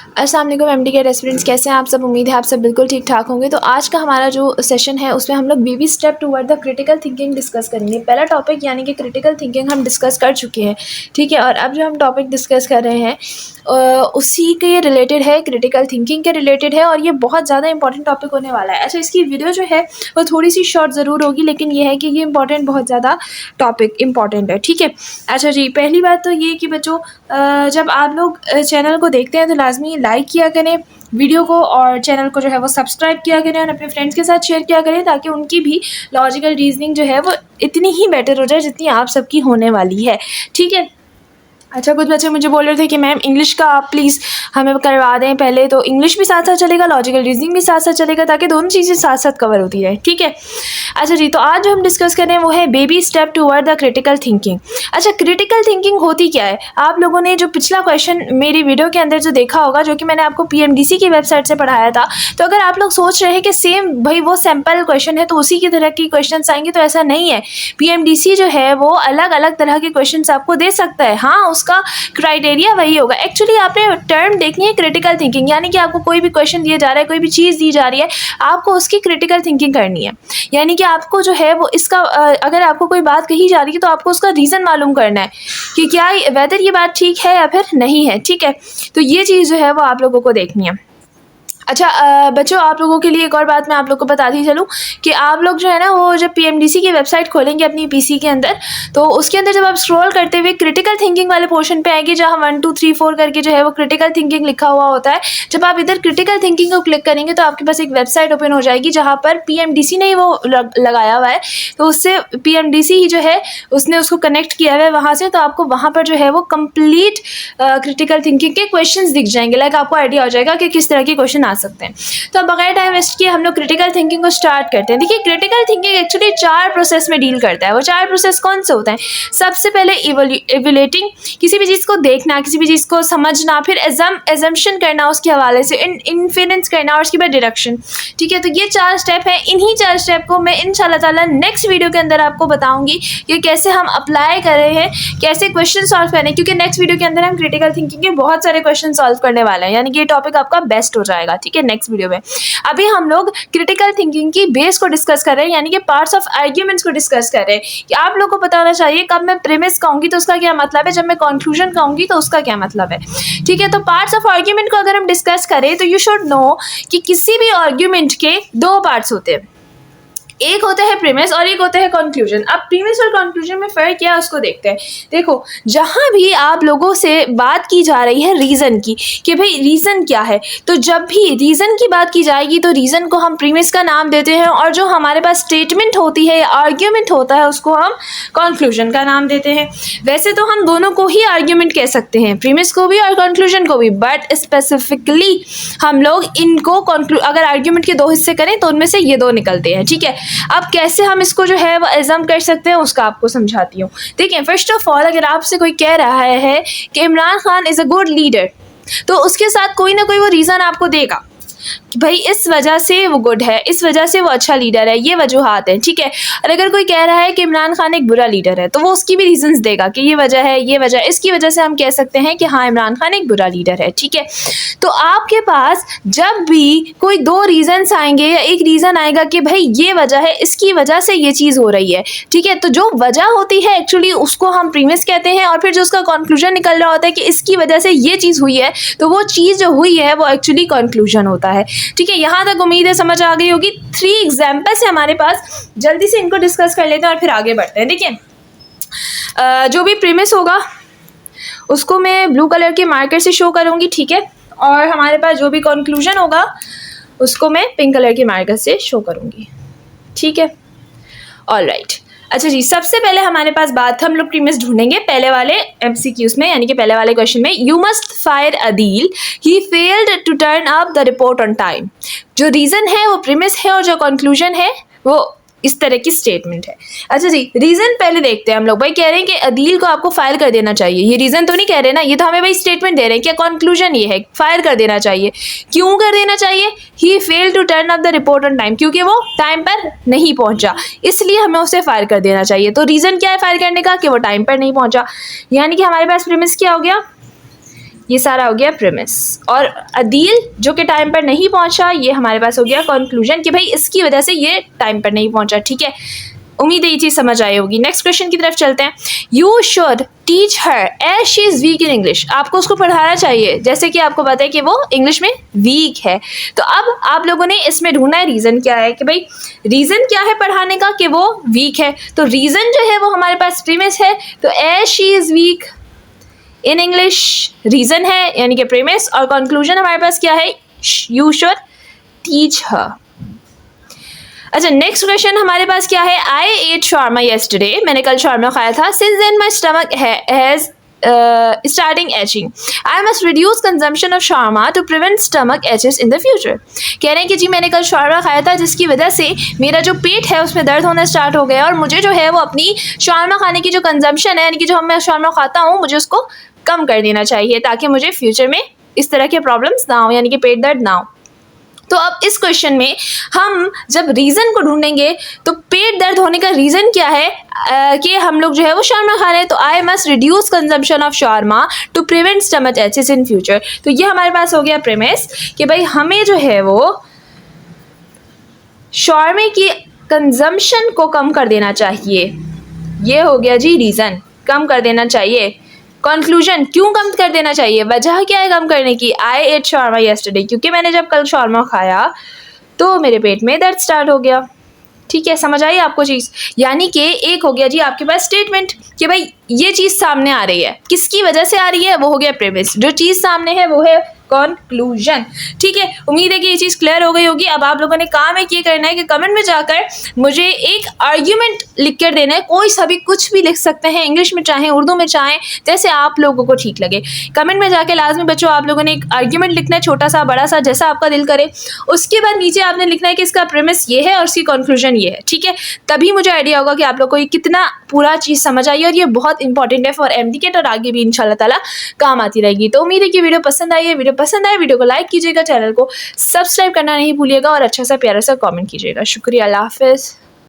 अस्सलाम वालेकुम एमडी के रेस्टोरेंट्स, कैसे हैं आप सब। उम्मीद है आप सब बिल्कुल ठीक ठाक होंगे। तो आज का हमारा जो सेशन है उसमें हम लोग baby step toward the critical thinking discuss करेंगे। पहला टॉपिक यानी कि क्रिटिकल थिंकिंग हम डिस्कस कर चुके हैं, ठीक है। और अब जो हम टॉपिक डिस्कस कर रहे हैं उसी के रिलेटेड है, क्रिटिकल थिंकिंग के रिलेटेड है, और ये बहुत ज़्यादा इंपॉर्टेंट टॉपिक होने वाला है। अच्छा, इसकी वीडियो जो है वो थोड़ी सी शॉर्ट ज़रूर होगी, लेकिन ये है कि ये इंपॉर्टेंट, बहुत ज़्यादा टॉपिक इंपॉर्टेंट है, ठीक है। अच्छा जी, पहली बात तो ये कि बच्चों, जब आप लोग चैनल को देखते हैं तो लाजमी लाइक किया करें वीडियो को, और चैनल को जो है वो सब्सक्राइब किया करें, और अपने फ्रेंड्स के साथ शेयर किया करें, ताकि उनकी भी लॉजिकल रीजनिंग जो है वो इतनी ही बेटर हो जाए जितनी आप सबकी होने वाली है, ठीक है। अच्छा, कुछ बच्चे मुझे बोल रहे थे कि मैम इंग्लिश का आप प्लीज़ हमें करवा दें पहले, तो इंग्लिश भी साथ साथ चलेगा, लॉजिकल रीजनिंग भी साथ साथ चलेगा, ताकि दोनों चीज़ें साथ साथ कवर होती रहे, ठीक है। अच्छा जी, तो आज जो हम डिस्कस कर रहे हैं वो है baby step toward the critical thinking. अच्छा, क्रिटिकल थिंकिंग होती क्या है? आप लोगों ने जो पिछला क्वेश्चन मेरी वीडियो के अंदर जो देखा होगा, जो कि मैंने आपको PMDC की वेबसाइट से पढ़ाया था, तो अगर आप लोग सोच रहे हैं कि सेम भाई वो सैम्पल क्वेश्चन है तो उसी की तरह की क्वेश्चन आएंगे, तो ऐसा नहीं है। PMDC जो है वो अलग अलग तरह के क्वेश्चन आपको दे सकता है। हाँ, उसका क्राइटेरिया वही होगा। एक्चुअली आपने टर्म देखनी है क्रिटिकल थिंकिंग, यानी कि आपको कोई भी क्वेश्चन दिया जा रहा है, कोई भी चीज़ दी जा रही है, आपको उसकी क्रिटिकल थिंकिंग करनी है। यानी कि आपको जो है वो इसका अगर आपको कोई बात कही जा रही है तो आपको उसका रीज़न मालूम करना है कि क्या वेदर ये बात ठीक है या फिर नहीं है, ठीक है। तो ये चीज़ जो है वो आप लोगों को देखनी है। अच्छा बच्चों, आप लोगों के लिए एक और बात मैं आप लोग को बताती चलूँ कि आप लोग जो है ना, वो जब PMDC की वेबसाइट खोलेंगे अपनी PC के अंदर, तो उसके अंदर जब आप स्क्रॉल करते हुए क्रिटिकल थिंकिंग वाले पोर्शन पे आएंगे, जहाँ 1 2 3 4 करके जो है वो क्रिटिकल थिंकिंग लिखा हुआ होता है। जब आप इधर क्रिटिकल थिंकिंग को क्लिक करेंगे तो आपके पास एक वेबसाइट ओपन हो जाएगी, जहाँ पर PMDC ने ही वो लगाया हुआ है, तो उससे PMDC ही जो है उसने उसको कनेक्ट किया हुआ है वहाँ से। तो आपको वहाँ पर जो है वो कंप्लीट क्रिटिकल थिंकिंग के क्वेश्चंस दिख जाएंगे। लाइक आपको आइडिया हो जाएगा कि किस तरह के क्वेश्चन आ सकते हैं। तो अब बगैर टाइम वेस्ट किए हम लोग क्रिटिकल थिंकिंग को स्टार्ट करते हैं। देखिए, क्रिटिकल थिंकिंग एक्चुअली 4 प्रोसेस में डील करता है। वो 4 प्रोसेस कौन से होते हैं? सबसे पहले इवैल्यूएटिंग, किसी भी चीज़ को देखना, किसी भी चीज़ को समझना, फिर एजम्पशन करना उसके हवाले से, इन्फेरेंस करना, और उसके बाद डिडक्शन, ठीक है। तो ये 4 स्टेप हैं। इन्हीं 4 स्टेप को मैं इंशाल्लाह ताला नेक्स्ट वीडियो के अंदर आपको बताऊंगी कि कैसे हम अप्लाई कर रहे हैं, कैसे क्वेश्चन सॉल्व कर रहे हैं, क्योंकि नेक्स्ट वीडियो के अंदर हम क्रिटिकल थिंकिंग के बहुत सारे क्वेश्चन सॉल्व करने वाले हैं। यानी कि ये टॉपिक आपका बेस्ट हो जाएगा, ठीक है, नेक्स्ट वीडियो में। अभी हम लोग क्रिटिकल थिंकिंग की बेस को डिस्कस कर रहे हैं, यानी कि पार्ट्स ऑफ आर्ग्यूमेंट्स को डिस्कस कर रहे हैं कि आप लोग को पता होना चाहिए कब मैं प्रीमिस कहूंगी तो उसका क्या मतलब है, जब मैं कंक्लूजन कहूंगी तो उसका क्या मतलब है, ठीक है। तो पार्ट्स ऑफ आर्ग्यूमेंट को अगर हम डिस्कस करें तो यू शुड नो कि किसी भी आर्ग्यूमेंट के 2 पार्ट्स होते हैं। एक होता है प्रीमिस और एक होता है कंक्लूजन। अब प्रीमिस और कंक्लूजन में फ़र्क क्या है उसको देखते हैं। देखो, जहाँ भी आप लोगों से बात की जा रही है रीज़न की, कि भाई रीज़न क्या है, तो जब भी रीज़न की बात की जाएगी तो रीज़न को हम प्रीमिस का नाम देते हैं, और जो हमारे पास स्टेटमेंट होती है या आर्ग्यूमेंट होता है उसको हम कंक्लूजन का नाम देते हैं। वैसे तो हम दोनों को ही आर्ग्यूमेंट कह सकते हैं, प्रीमिस को भी और कंक्लूजन को भी, बट स्पेसिफिकली हम लोग इनको अगर आर्ग्यूमेंट के 2 हिस्से करें तो उनमें से ये 2 निकलते हैं, ठीक है। अब कैसे हम इसको जो है वो एग्जाम कर सकते हैं उसका आपको समझाती हूँ। देखिए, फर्स्ट ऑफ ऑल, अगर आपसे कोई कह रहा है कि Imran Khan is a good leader, तो उसके साथ कोई ना कोई वो रीज़न आपको देगा कि भाई इस वजह से वो गुड है, इस वजह से वो अच्छा लीडर है, ये वजूहात हैं, ठीक है। और अगर कोई कह रहा है कि इमरान खान एक बुरा लीडर है, तो वो उसकी भी रीजंस देगा कि ये वजह है, ये वजह, इसकी वजह से हम कह सकते हैं कि हाँ, इमरान खान एक बुरा लीडर है, ठीक है। तो आपके पास जब भी कोई 2 रीजंस आएंगे या एक रीज़न आएगा कि भाई ये वजह है, इसकी वजह से ये चीज़ हो रही है, ठीक है, तो जो वजह होती है एक्चुअली उसको हम प्रीमिस कहते हैं, और फिर जो उसका कंक्लूजन निकल रहा होता है कि इसकी वजह से ये चीज़ हुई है, तो वो चीज़ जो हुई है वो एक्चुअली कंक्लूजन होता है, ठीक है। यहाँ तक उम्मीद है समझ आ गई होगी। 3 एग्जाम्पल्स है हमारे पास, जल्दी से इनको डिस्कस कर लेते हैं और फिर आगे बढ़ते हैं। देखिए, जो भी प्रीमिस होगा उसको मैं ब्लू कलर के मार्कर से शो करूँगी, ठीक है, और हमारे पास जो भी कंक्लूजन होगा उसको मैं पिंक कलर के मार्कर से शो करूँगी, ठीक है। ऑलराइट। अच्छा जी, सबसे पहले हमारे पास बात, हम लोग प्रीमिस ढूंढेंगे पहले वाले MCQs में, यानी कि पहले वाले क्वेश्चन में। You must fire Adeel, he failed to turn up the report on time. जो रीज़न है वो प्रीमिस है, और जो कंक्लूजन है वो इस तरह की स्टेटमेंट है। अच्छा जी, रीज़न पहले देखते हैं हम लोग। भाई कह रहे हैं कि अदील को आपको फायर कर देना चाहिए, ये रीज़न तो नहीं कह रहे ना, ये तो हमें भाई स्टेटमेंट दे रहे हैं कि कंक्लूजन ये है फायर कर देना चाहिए। क्यों कर देना चाहिए? He fail to turn up the report on time, क्योंकि वो टाइम पर नहीं पहुंचा, इसलिए हमें उसे फायर कर देना चाहिए। तो रीज़न क्या है फायर करने का? कि वो टाइम पर नहीं पहुंचा। यानी कि हमारे पास प्रीमिस क्या हो गया ये सारा हो गया प्रेमिस। और अदील जो कि टाइम पर नहीं पहुंचा, ये हमारे पास हो गया कंक्लूजन कि भाई इसकी वजह से ये टाइम पर नहीं पहुंचा। ठीक है, उम्मीद है ये चीज़ समझ आई होगी। नेक्स्ट क्वेश्चन की तरफ चलते हैं। You should teach her as she is weak in English. आपको उसको पढ़ाना चाहिए जैसे कि आपको पता है कि वो इंग्लिश में वीक है। तो अब आप लोगों ने इसमें ढूंढना है रीज़न क्या है, कि भाई रीज़न क्या है पढ़ाने का कि वो वीक है। तो रीज़न जो है वो हमारे पास प्रीमिस है, तो as she is weak in English reason है यानी कि प्रीमिस, और कंक्लूजन हमारे पास क्या है, यू शुड टीच हर। अच्छा, नेक्स्ट क्वेश्चन हमारे पास क्या है, आई एट शार्मा येस्टरडे। मैंने कल शार्मा खाया था। Since then my stomach has starting etching. I must reduce consumption of shawarma to prevent stomach etches in the future. कह रहे हैं कि जी मैंने कल शाwarma खाया था जिसकी वजह से मेरा जो पेट है उसमें दर्द होना स्टार्ट हो गया और मुझे जो है वो अपनी शाwarma खाने की जो कंजम्पशन है यानी कि जो मैं शाwarma खाता हूँ मुझे उसको कम कर देना चाहिए ताकि मुझे फ्यूचर में इस तरह के प्रॉब्लम्स ना हो यानी कि पेट दर्द ना हो। तो अब इस क्वेश्चन में हम जब रीज़न को ढूंढेंगे तो पेट दर्द होने का रीज़न क्या है कि हम लोग जो है वो शार्मा खा रहे हैं। तो I must reduce consumption of शार्मा to prevent stomach aches in future. तो ये हमारे पास हो गया प्रेमिस कि भाई हमें जो है वो शार्मे की कंजम्पशन को कम कर देना चाहिए। ये हो गया जी रीज़न, कम कर देना चाहिए। कंक्लूजन, क्यों कम कर देना चाहिए, वजह क्या है कम करने की, आई एट शार्मा येस्टरडे, क्योंकि मैंने जब कल शार्मा खाया तो मेरे पेट में दर्द स्टार्ट हो गया। ठीक है, समझ आई आपको चीज़। यानी कि एक हो गया जी आपके पास स्टेटमेंट कि भाई ये चीज़ सामने आ रही है, किसकी वजह से आ रही है, वो हो गया प्रेमिस। जो चीज़ सामने है वो है कंक्लूजन। ठीक है, उम्मीद है कि ये चीज़ क्लियर हो गई होगी। अब आप लोगों ने काम है ये करना है कि कमेंट में जाकर मुझे एक आर्ग्यूमेंट लिख कर देना है। कोई सा भी कुछ भी लिख सकते हैं, इंग्लिश में चाहें उर्दू में चाहें, जैसे आप लोगों को ठीक लगे। कमेंट में जाकर लाजमी बच्चों आप लोगों ने एक आर्ग्यूमेंट लिखना है, छोटा सा बड़ा सा जैसा आपका दिल करे। उसके बाद नीचे आपने लिखना है कि इसका प्रेमिस ये है और इसकी कंक्लूजन ये है। ठीक है, तभी मुझे आइडिया होगा कि आप लोग को ये कितना पूरा चीज़ समझ आई और ये बहुत इंपॉर्टेंट है फॉर एमडीकेट और आगे भी इंशाल्लाह ताला काम आती रहेगी। तो उम्मीद है कि वीडियो पसंद आई है। वीडियो पसंद आए वीडियो को लाइक कीजिएगा, चैनल को सब्सक्राइब करना नहीं भूलिएगा और अच्छा सा प्यारा सा कमेंट कीजिएगा। शुक्रिया, अल्लाह हाफिज़।